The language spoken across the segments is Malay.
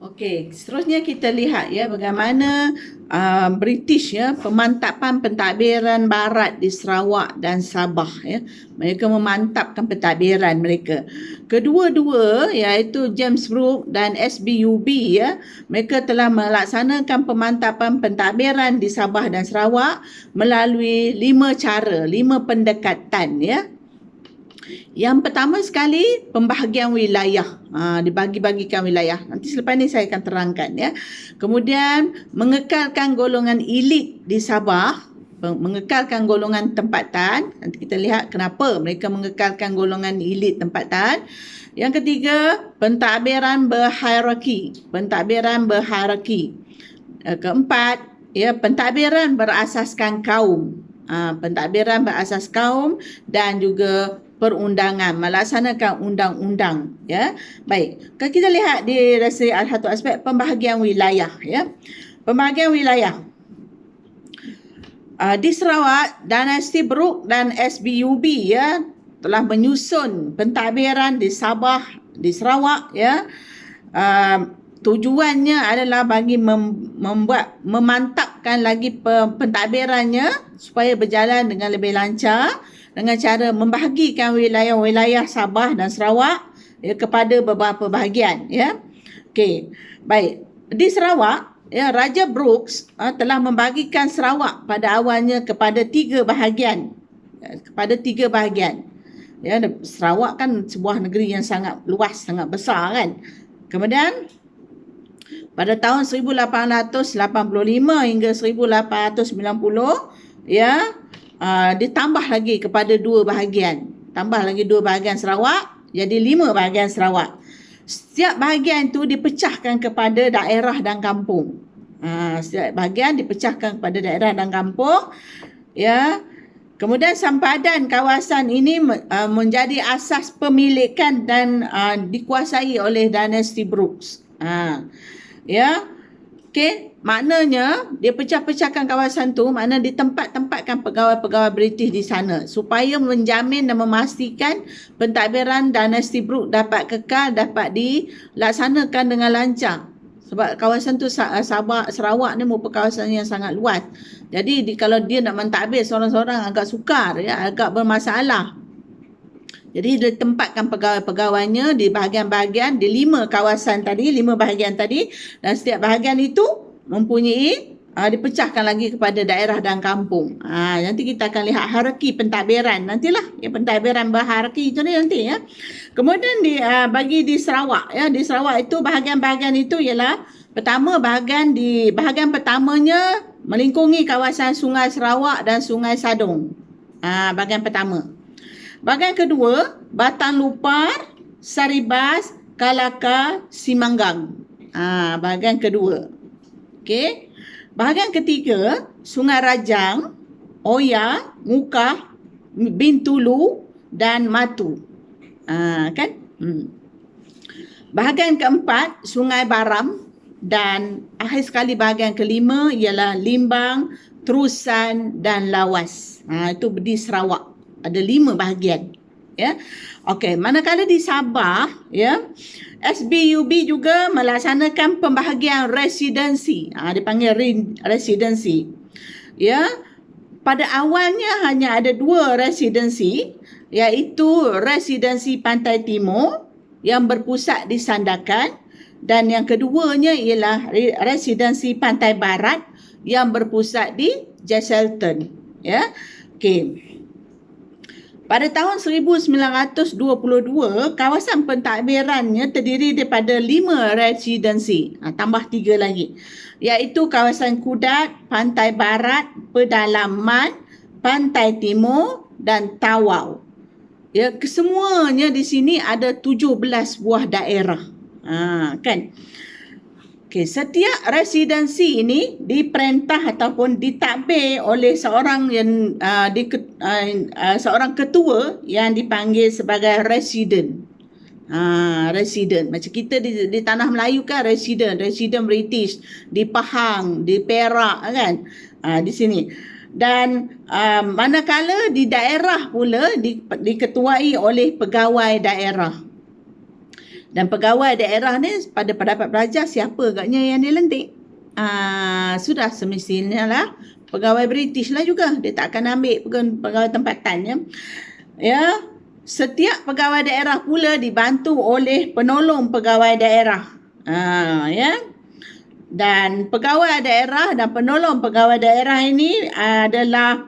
Okey, seterusnya kita lihat ya bagaimana British ya pemantapan pentadbiran barat di Sarawak dan Sabah ya. Mereka memantapkan pentadbiran mereka. Kedua-dua iaitu James Brooke dan SBUB ya, mereka telah melaksanakan pemantapan pentadbiran di Sabah dan Sarawak melalui 5 cara, 5 pendekatan ya. Yang pertama sekali, pembahagian wilayah. Dibagi-bagikan wilayah. Nanti selepas ni saya akan terangkan ya. Kemudian mengekalkan golongan elit di Sabah, mengekalkan golongan tempatan. Nanti kita lihat kenapa mereka mengekalkan golongan elit tempatan. Yang ketiga, pentadbiran berhierarki. Pentadbiran berhierarki. Keempat, ya, pentadbiran berasaskan kaum. Pentadbiran berasas kaum dan juga perundangan, melaksanakan undang-undang ya. Baik, kalau kita lihat di satu aspek pembahagian wilayah ya. Pembahagian wilayah. Di Sarawak, dinasti Brooke dan SBUB ya telah menyusun pentadbiran di Sabah, di Sarawak ya. Tujuannya adalah bagi memantapkan lagi pentadbirannya supaya berjalan dengan lebih lancar dengan cara membahagikan wilayah-wilayah Sabah dan Sarawak ya, kepada beberapa bahagian ya. Okey. Baik. Di Sarawak ya, Raja Brooks telah membagikan Sarawak pada awalnya kepada 3 bahagian. Kepada 3 bahagian. Ya, Sarawak kan sebuah negeri yang sangat luas, sangat besar kan. Kemudian pada tahun 1885 hingga 1890 ya, ditambah lagi kepada 2 bahagian. Tambah lagi 2 bahagian Sarawak, jadi 5 bahagian Sarawak. Setiap bahagian itu dipecahkan kepada daerah dan kampung. Setiap bahagian dipecahkan kepada daerah dan kampung. Ya. Kemudian sempadan kawasan ini menjadi asas pemilikan dan dikuasai oleh dinasti Brooks. Ya. Okey, maknanya dia pecah-pecahkan kawasan tu, makna ditempat-tempatkan pegawai-pegawai British di sana supaya menjamin dan memastikan pentadbiran dinasti Brooke dapat kekal, dapat dilaksanakan dengan lancar. Sebab kawasan tu Sabah, Sarawak ni merupakan kawasan yang sangat luas. Jadi kalau dia nak mentadbir seorang-seorang agak sukar ya, agak bermasalah. Jadi dia tempatkan pegawai-pegawainya di bahagian-bahagian di 5 kawasan tadi, 5 bahagian tadi, dan setiap bahagian itu mempunyai dipecahkan lagi kepada daerah dan kampung. Nanti kita akan lihat hierarki pentadbiran. Nantilah ya, pentadbiran berhierarki itu nanti ya. Kemudian bagi di Sarawak ya, di Sarawak itu bahagian-bahagian itu ialah pertama bahagian pertamanya melingkungi kawasan Sungai Sarawak dan Sungai Sadong. Bahagian pertama. Bahagian kedua, Batang Lupar, Saribas, Kalaka, Simanggang. Bahagian kedua. Okey. Bahagian ketiga, Sungai Rajang, Oya, Mukah, Bintulu dan Matu. Kan? Bahagian keempat, Sungai Baram, dan akhir sekali bahagian kelima ialah Limbang, Terusan dan Lawas. Itu di Sarawak. Ada 5 bahagian ya. Okey, manakala di Sabah ya, SBUB juga melaksanakan pembahagian residensi. Dipanggil residensi. Ya. Pada awalnya hanya ada 2 residensi, iaitu residensi Pantai Timur yang berpusat di Sandakan dan yang keduanya ialah residensi Pantai Barat yang berpusat di Jesselton ya. Okey. Pada tahun 1922, kawasan pentadbirannya terdiri daripada 5 residensi, tambah 3 lagi, iaitu kawasan Kudat, Pantai Barat, Pedalaman, Pantai Timur dan Tawau. Ya, kesemuanya di sini ada 17 buah daerah. Kan? Okey, setiap residensi ini diperintah ataupun ditadbir oleh seorang yang seorang ketua yang dipanggil sebagai residen. Residen. Macam kita di tanah Melayu kan residen British di Pahang, di Perak kan. Di sini. Dan manakala di daerah pula diketuai oleh pegawai daerah. Dan pegawai daerah ni pada pendapat pelajar siapa agaknya yang dilantik? Sudah semestinya lah pegawai British lah juga. Dia tak akan ambil pegawai tempatan ya. Ya, setiap pegawai daerah pula dibantu oleh penolong pegawai daerah. Ya. Dan pegawai daerah dan penolong pegawai daerah ini adalah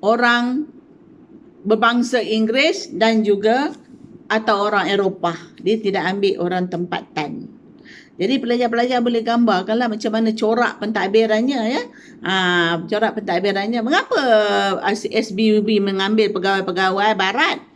orang berbangsa Inggeris dan juga atau orang Eropah. Dia tidak ambil orang tempatan. Jadi pelajar-pelajar boleh gambarkanlah macam mana corak pentadbirannya ya. Corak pentadbirannya. Mengapa SBUB mengambil pegawai-pegawai barat?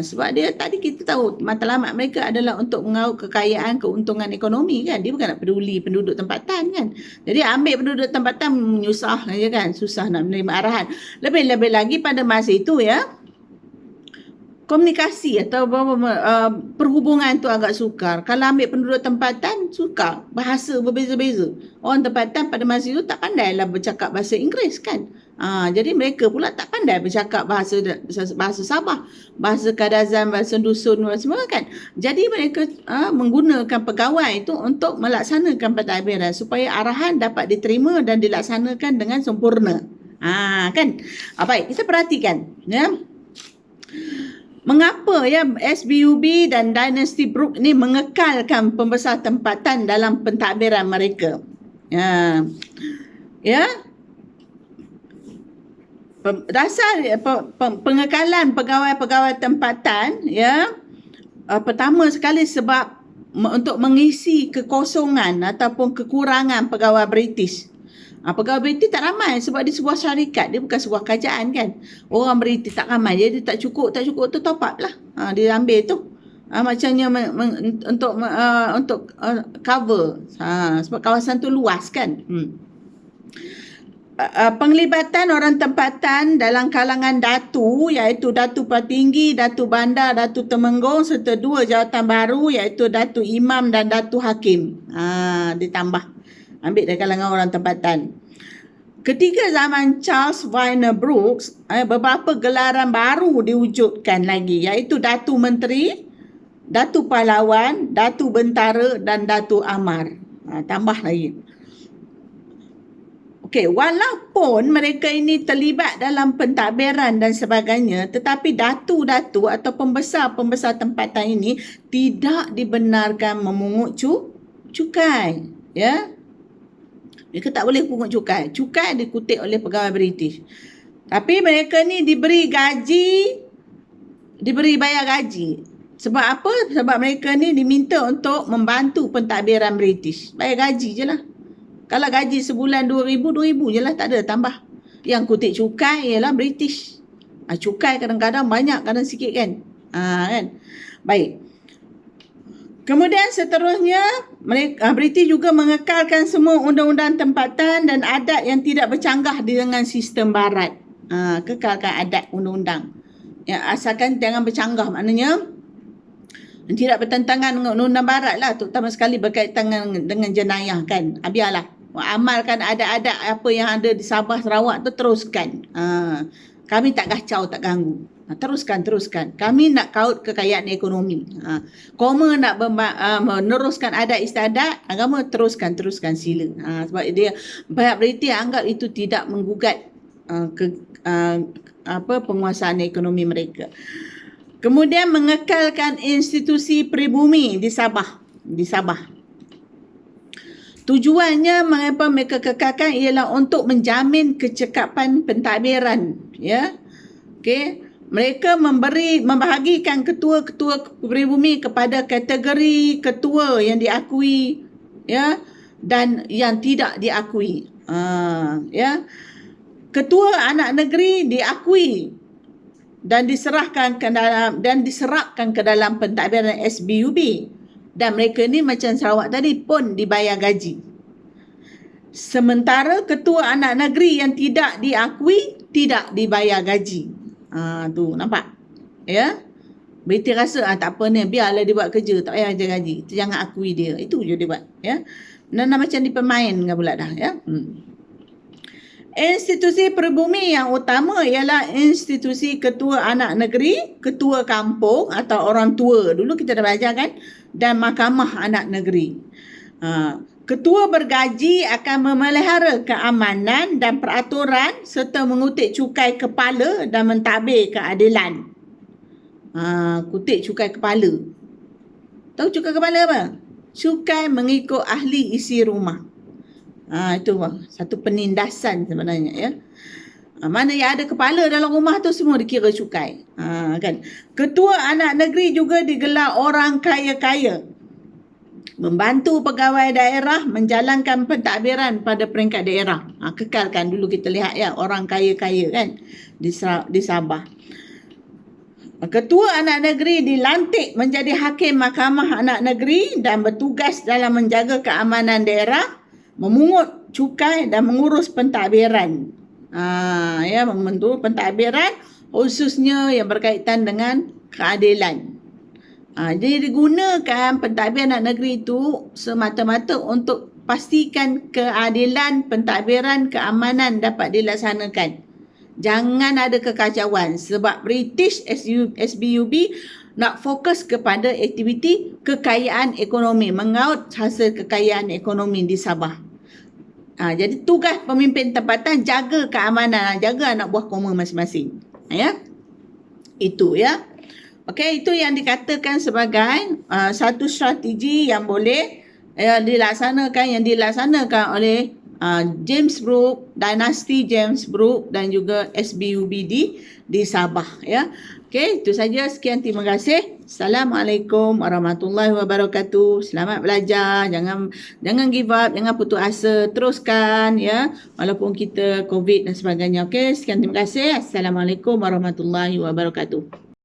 Sebab dia tadi kita tahu matlamat mereka adalah untuk mengaut kekayaan, keuntungan ekonomi kan. Dia bukan nak peduli penduduk tempatan kan. Jadi ambil penduduk tempatan menyusah saja kan. Susah nak menerima arahan. Lebih-lebih lagi pada masa itu ya, komunikasi atau perhubungan tu agak sukar. Kalau ambil penduduk tempatan, sukar. Bahasa berbeza-beza. Orang tempatan pada masa itu tak pandailah bercakap bahasa Inggeris kan. Jadi mereka pula tak pandai bercakap bahasa Sabah, bahasa Kadazan, bahasa dusun semua kan. Jadi mereka menggunakan pegawai itu untuk melaksanakan pentadbiran supaya arahan dapat diterima dan dilaksanakan dengan sempurna. Kan? Baik, kita perhatikan ya. Mengapa ya SBUB dan Dynasty Brooke ni mengekalkan pembesar tempatan dalam pentadbiran mereka? Dasar pengekalan pegawai-pegawai tempatan ya, pertama sekali sebab untuk mengisi kekosongan ataupun kekurangan pegawai British. Pegawai British tak ramai sebab dia sebuah syarikat, dia bukan sebuah kerajaan kan. Orang British tak ramai, jadi tak cukup tu top up lah. Dia ambil tu. Macamnya untuk cover. Sebab kawasan tu luas kan. Penglibatan orang tempatan dalam kalangan datu iaitu Datu Patinggi, Datu Bandar, Datu Temenggong serta 2 jawatan baru iaitu Datu Imam dan Datu Hakim. Ditambah ambil dari kalangan orang tempatan. Ketika zaman Charles Vyner Brooks, beberapa gelaran baru diwujudkan lagi iaitu Datu Menteri, Datu Pahlawan, Datu Bentara dan Datu Amar. Tambah lagi. Okey, walaupun mereka ini terlibat dalam pentadbiran dan sebagainya, tetapi datu-datu atau pembesar-pembesar tempatan ini tidak dibenarkan memungut cukai. Ya. Mereka tak boleh pungut cukai. Cukai dikutip oleh pegawai British. Tapi mereka ni diberi bayar gaji. Sebab apa? Sebab mereka ni diminta untuk membantu pentadbiran British. Bayar gaji je lah. Kalau gaji sebulan 2,000 je lah, tak ada tambah. Yang kutip cukai ialah British. Cukai kadang-kadang banyak, kadang sikit kan. Kan? Baik. Kemudian seterusnya, British juga mengekalkan semua undang-undang tempatan dan adat yang tidak bercanggah dengan sistem barat. Kekalkan adat undang-undang. Ya, asalkan jangan bercanggah, maknanya tidak bertentangan dengan undang-undang barat lah, terutama sekali berkaitan dengan jenayah kan. Biarlah. Amalkan adat-adat apa yang ada di Sabah, Sarawak tu teruskan. Kami tak kacau, tak ganggu. Teruskan. Kami nak kaut kekayaan ekonomi. Koma nak meneruskan adat istiadat agama, teruskan sila. Sebab dia pihak British anggap itu tidak menggugat penguasaan ekonomi mereka. Kemudian mengekalkan institusi peribumi di Sabah. Tujuannya mengapa mereka kekalkan ialah untuk menjamin kecekapan pentadbiran. Ya. Okey. Mereka membahagikan ketua-ketua peribumi kepada kategori ketua yang diakui ya dan yang tidak diakui. Ya. Ketua anak negeri diakui dan diserahkan ke dalam pentadbiran SBUB. Dan mereka ni macam Sarawak tadi pun dibayar gaji. Sementara ketua anak negeri yang tidak diakui tidak dibayar gaji. Tu nampak? Ya. Berita rasa tak apa ni, biarlah dia buat kerja, tak payah ajar gaji. Jangan akui dia. Itu je dia buat, ya. Dan macam di pemain kan pula dah, ya. Institusi peribumi yang utama ialah institusi ketua anak negeri, ketua kampung atau orang tua. Dulu kita dah belajar kan? Dan mahkamah anak negeri. Ketua bergaji akan memelihara keamanan dan peraturan serta mengutip cukai kepala dan mentadbir keadilan. Kutip cukai kepala. Tahu cukai kepala apa? Cukai mengikut ahli isi rumah. Itu satu penindasan sebenarnya ya. Mana yang ada kepala dalam rumah tu semua dikira cukai. Kan. Ketua anak negeri juga digelar orang kaya-kaya. Membantu pegawai daerah menjalankan pentadbiran pada peringkat daerah. Kekalkan dulu kita lihat ya orang kaya-kaya kan di Sabah. Ketua anak negeri dilantik menjadi hakim mahkamah anak negeri dan bertugas dalam menjaga keamanan daerah, memungut cukai dan mengurus pentadbiran. Membentuk pentadbiran khususnya yang berkaitan dengan keadilan. Jadi digunakan pentadbiran anak negeri itu semata-mata untuk pastikan keadilan, pentadbiran, keamanan dapat dilaksanakan. Jangan ada kekacauan sebab British SBUB nak fokus kepada aktiviti kekayaan ekonomi, mengaut hasil kekayaan ekonomi di Sabah. Jadi tugas pemimpin tempatan jaga keamanan, jaga anak buah koma masing-masing. Itu ya. Okey, itu yang dikatakan sebagai satu strategi yang boleh dilaksanakan oleh James Brooke, dinasti James Brooke dan juga SBUB di Sabah ya. Okey, itu saja. Sekian, terima kasih. Assalamualaikum warahmatullahi wabarakatuh. Selamat belajar. Jangan give up, jangan putus asa. Teruskan ya walaupun kita COVID dan sebagainya. Okey, sekian, terima kasih. Assalamualaikum warahmatullahi wabarakatuh.